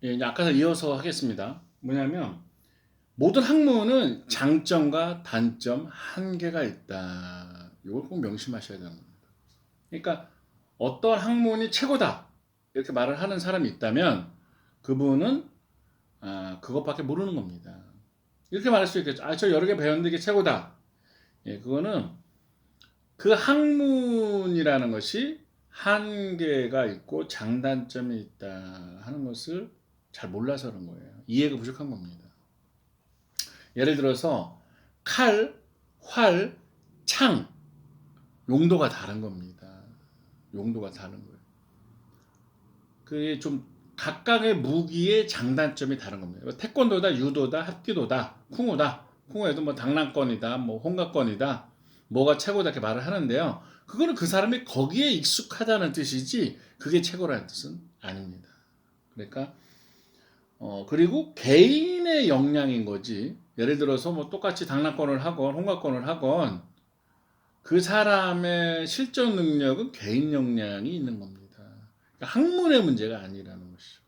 예, 이제 아까 이어서 하겠습니다. 뭐냐면 모든 학문은 장점과 단점, 한계가 있다. 이걸 꼭 명심하셔야 되는 겁니다. 그러니까 어떤 학문이 최고다 이렇게 말을 하는 사람이 있다면 그분은 그것밖에 모르는 겁니다. 이렇게 말할 수 있겠죠. 저 여러 개 배웠는데 이게 최고다. 예, 그거는 그 학문이라는 것이 한계가 있고 장단점이 있다 하는 것을 잘 몰라서 그런 거예요. 이해가 부족한 겁니다. 예를 들어서 칼, 활, 창 용도가 다른 겁니다. 용도가 다른 거예요. 그게 좀 각각의 무기의 장단점이 다른 겁니다. 태권도다, 유도다, 합기도다, 쿵우다. 쿵우에도 뭐 당랑권이다, 뭐 홍각권이다, 뭐가 최고다 이렇게 말을 하는데요. 그거는 그 사람이 거기에 익숙하다는 뜻이지 그게 최고라는 뜻은 아닙니다. 그러니까 그리고 개인의 역량인 거지. 예를 들어서 뭐 똑같이 당랑권을 하건 홍각권을 하건 그 사람의 실전 능력은 개인 역량이 있는 겁니다. 그러니까 학문의 문제가 아니라는 것이죠.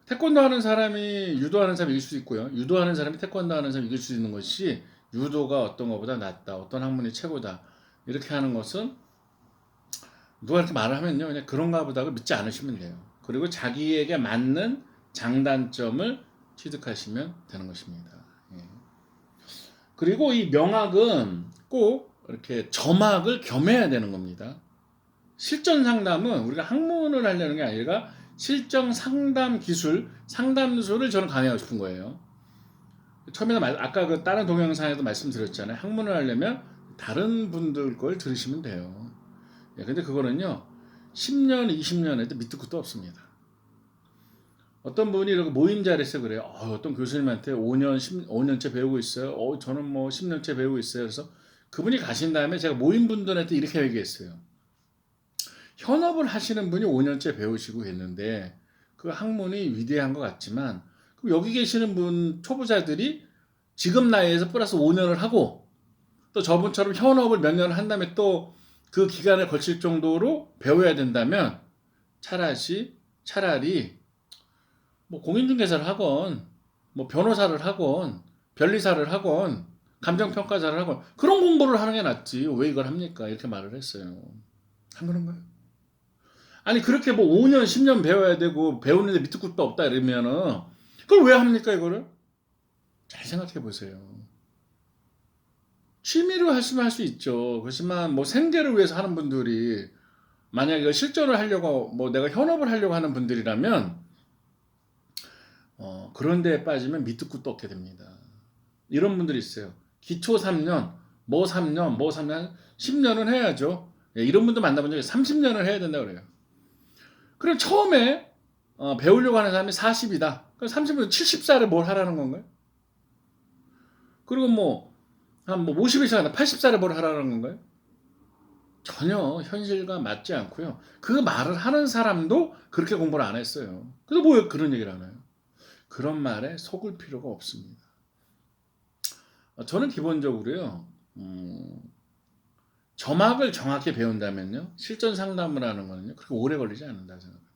태권도 하는 사람이 유도하는 사람이 이길 수 있고요. 유도하는 사람이 태권도 하는 사람이 이길 수 있는 것이 유도가 어떤 것보다 낫다. 어떤 학문이 최고다. 이렇게 하는 것은 누가 이렇게 말을 하면요. 그냥 그런가 보다 믿지 않으시면 돼요. 그리고 자기에게 맞는 장단점을 취득하시면 되는 것입니다. 예. 그리고 이 명학은 꼭 이렇게 점학을 겸해야 되는 겁니다. 실전 상담은 우리가 학문을 하려는 게 아니라 실전 상담 기술, 상담소를 저는 강의하고 싶은 거예요. 처음에 아까 그 다른 동영상에도 말씀드렸잖아요. 학문을 하려면 다른 분들 걸 들으시면 돼요. 근데 그거는요, 10년, 20년 해도 밑도 끝도 없습니다. 어떤 분이 이렇게 모임 자리에서 그래요. 어떤 교수님한테 5년째 배우고 있어요. 저는 뭐 10년째 배우고 있어요. 그래서 그분이 가신 다음에 제가 모임 분들한테 이렇게 얘기했어요. 현업을 하시는 분이 5년째 배우시고 있는데 그 학문이 위대한 것 같지만 여기 계시는 분 초보자들이 지금 나이에서 플러스 5년을 하고 또 저분처럼 현업을 몇 년을 한 다음에 또 그 기간을 거칠 정도로 배워야 된다면 차라리 뭐 공인중개사를 하건 뭐 변호사를 하건 변리사를 하건 감정평가사를 하건 그런 공부를 하는 게 낫지 왜 이걸 합니까? 이렇게 말을 했어요. 안 그런가요? 아니 그렇게 뭐 5년 10년 배워야 되고 배우는데 밑도 끝도 없다 이러면은 그걸 왜 합니까 이거를? 잘 생각해 보세요. 취미로 하시면 할 수 있죠. 그렇지만 뭐 생계를 위해서 하는 분들이 만약에 실전을 하려고 뭐 내가 현업을 하려고 하는 분들이라면 그런 데에 빠지면 밑도 끝도 없게 됩니다. 이런 분들이 있어요. 기초 3년, 뭐 3년, 뭐 3년, 10년은 해야죠. 이런 분들 만나본 적이 30년을 해야 된다 그래요. 그럼 처음에 배우려고 하는 사람이 40이다. 그럼 30은 70살에 뭘 하라는 건가요? 그리고 한 50이 시작한다. 80살에 뭘 하라는 건가요? 전혀 현실과 맞지 않고요. 그 말을 하는 사람도 그렇게 공부를 안 했어요. 그래서 뭐 그런 얘기를 하나요? 그런 말에 속을 필요가 없습니다. 저는 기본적으로요. 점학을 정확히 배운다면요. 실전 상담을 하는 거는요. 그렇게 오래 걸리지 않는다 생각합니다.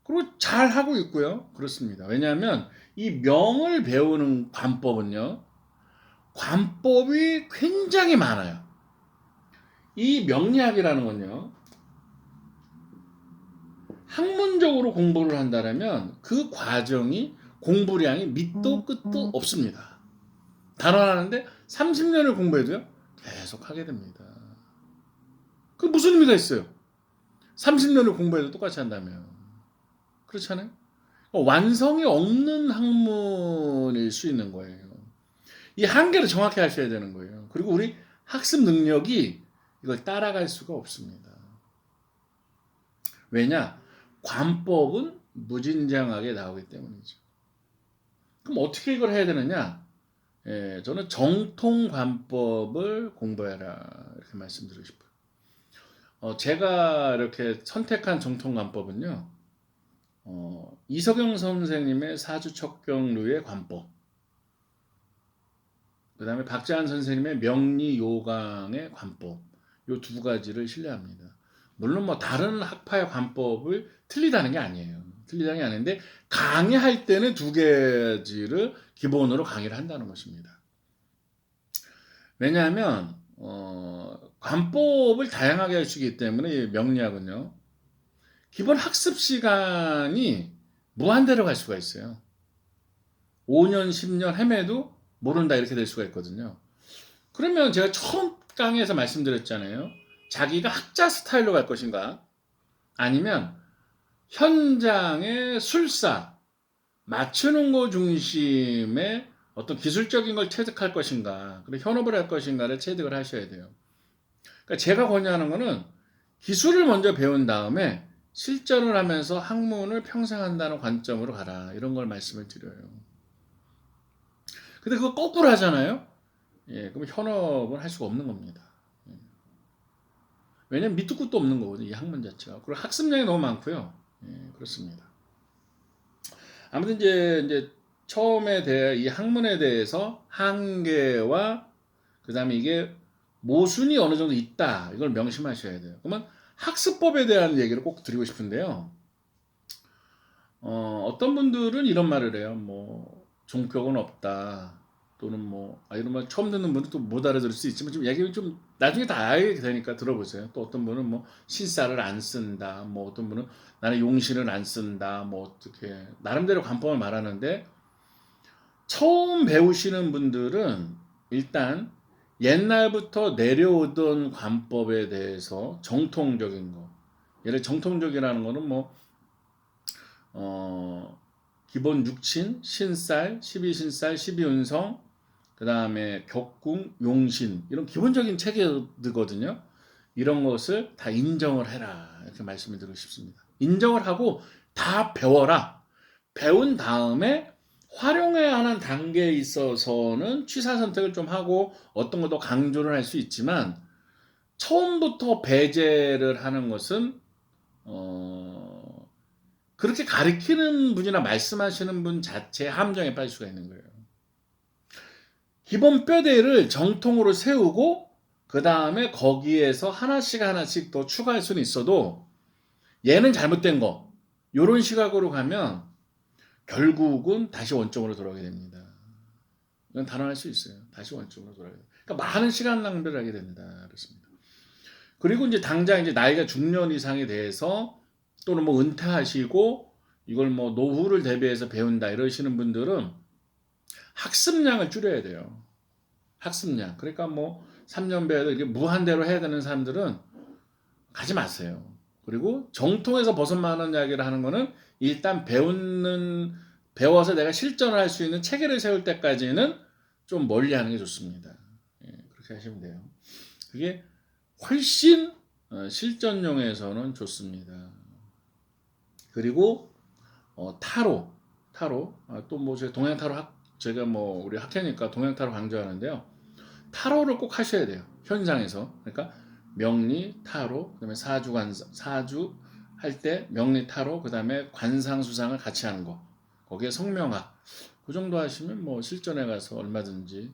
그리고 잘 하고 있고요. 그렇습니다. 왜냐하면 이 명을 배우는 관법은요. 관법이 굉장히 많아요. 이 명리학이라는 건요. 학문적으로 공부를 한다면 그 과정이 공부량이 밑도 끝도 없습니다. 단언하는데 30년을 공부해도요. 계속 하게 됩니다. 그 무슨 의미가 있어요? 30년을 공부해도 똑같이 한다면. 그렇잖아요? 완성이 없는 학문일 수 있는 거예요. 이 한계를 정확히 하셔야 되는 거예요. 그리고 우리 학습 능력이 이걸 따라갈 수가 없습니다. 왜냐? 관법은 무진장하게 나오기 때문이죠. 그럼 어떻게 이걸 해야 되느냐? 저는 정통관법을 공부해라 이렇게 말씀드리고 싶어요. 제가 이렇게 선택한 정통관법은요. 이석영 선생님의 사주척경루의 관법, 그 다음에 박재한 선생님의 명리요강의 관법, 이 두 가지를 신뢰합니다. 물론 뭐 다른 학파의 관법을 틀리다는 게 아니에요. 틀리다는 게 아닌데 강의할 때는 두 가지를 기본으로 강의를 한다는 것입니다. 왜냐하면 관법을 다양하게 할 수 있기 때문에 이 명리학은요. 기본 학습 시간이 무한대로 갈 수가 있어요. 5년, 10년 헤매도 모른다 이렇게 될 수가 있거든요. 그러면 제가 처음 강의에서 말씀드렸잖아요. 자기가 학자 스타일로 갈 것인가? 아니면 현장의 술사, 맞추는 거 중심의 어떤 기술적인 걸 체득할 것인가? 그리고 현업을 할 것인가를 체득을 하셔야 돼요. 그러니까 제가 권유하는 거는 기술을 먼저 배운 다음에 실전을 하면서 학문을 평생 한다는 관점으로 가라. 이런 걸 말씀을 드려요. 근데 그거 거꾸로 하잖아요? 예, 그럼 현업을 할 수가 없는 겁니다. 예. 왜냐면 밑도 끝도 없는 거거든요. 이 학문 자체가. 그리고 학습량이 너무 많고요. 예, 그렇습니다. 아무튼 이제 처음에 대해 이 학문에 대해서 한계와 그다음에 이게 모순이 어느 정도 있다. 이걸 명심하셔야 돼요. 그러면 학습법에 대한 얘기를 꼭 드리고 싶은데요. 어떤 분들은 이런 말을 해요. 뭐 종격은 없다. 또는 뭐 이런 말 처음 듣는 분은 또 못 알아들을 수 있지만 좀 얘기를 좀 나중에 다 알게 되니까 들어보세요. 또 어떤 분은 뭐 실사를 안 쓴다. 뭐 어떤 분은 나는 용신을 안 쓴다. 뭐 어떻게 나름대로 관법을 말하는데 처음 배우시는 분들은 일단 옛날부터 내려오던 관법에 대해서 정통적인 거. 예를 정통적이라는 거는 뭐 기본 육친, 신살, 12신살, 12운성, 그 다음에 격궁, 용신 이런 기본적인 체계거든요. 이런 것을 다 인정을 해라 이렇게 말씀을 드리고 싶습니다. 인정을 하고 다 배워라. 배운 다음에 활용해야 하는 단계에 있어서는 취사 선택을 좀 하고 어떤 것도 강조를 할 수 있지만 처음부터 배제를 하는 것은 그렇게 가르치는 분이나 말씀하시는 분 자체의 함정에 빠질 수가 있는 거예요. 기본 뼈대를 정통으로 세우고 그 다음에 거기에서 하나씩 더 추가할 수는 있어도 얘는 잘못된 거 이런 시각으로 가면 결국은 다시 원점으로 돌아오게 됩니다. 이건 단언할 수 있어요. 다시 원점으로 돌아오게 됩니다. 그러니까 많은 시간 낭비를 하게 된다. 그렇습니다. 그리고 이제 당장 이제 나이가 중년 이상에 대해서 또는 뭐 은퇴하시고 이걸 뭐 노후를 대비해서 배운다 이러시는 분들은 학습량을 줄여야 돼요. 학습량. 그러니까 뭐 3년 배워도 이게 무한대로 해야 되는 사람들은 가지 마세요. 그리고 정통에서 벗어나는 이야기를 하는 거는 일단 배워서 내가 실전을 할 수 있는 체계를 세울 때까지는 좀 멀리 하는 게 좋습니다. 예, 그렇게 하시면 돼요. 그게 훨씬 실전용에서는 좋습니다. 그리고 타로 또 뭐 제가 동양 타로 제가 뭐 우리 학회니까 동양 타로 강조하는데요. 타로를 꼭 하셔야 돼요. 현장에서. 그러니까 명리 타로, 그다음에 사주 할 때 명리 타로, 그다음에 관상 수상을 같이 하는 거. 거기에 성명학. 그 정도 하시면 뭐 실전에 가서 얼마든지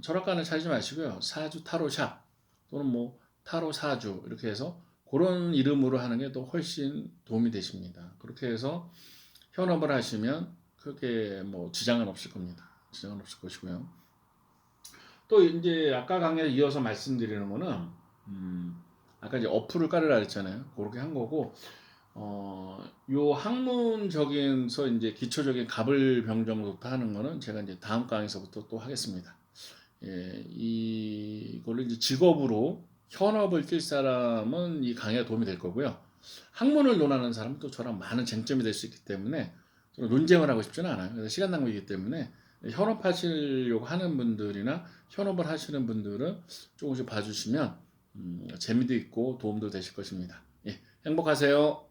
철학관을 찾지 마시고요. 사주 타로샵 또는 뭐 타로 사주 이렇게 해서 그런 이름으로 하는 게 더 훨씬 도움이 되십니다. 그렇게 해서 현업을 하시면 크게 뭐 지장은 없을 겁니다. 지장은 없을 것이고요. 또 이제 아까 강의에 이어서 말씀드리는 거는 아까 이제 어플을 깔으라 했잖아요. 그렇게 한 거고 요 학문적인서 이제 기초적인 가불병정부터 하는 거는 제가 이제 다음 강의서부터 또 하겠습니다. 예, 이걸로 이제 직업으로 현업을 뛸 사람은 이 강의가 도움이 될 거고요. 학문을 논하는 사람은 또 저랑 많은 쟁점이 될 수 있기 때문에 논쟁을 하고 싶지는 않아요. 그래서 시간 낭비이기 때문에 현업하시려고 하는 분들이나 현업을 하시는 분들은 조금씩 봐주시면 재미도 있고 도움도 되실 것입니다. 예, 행복하세요.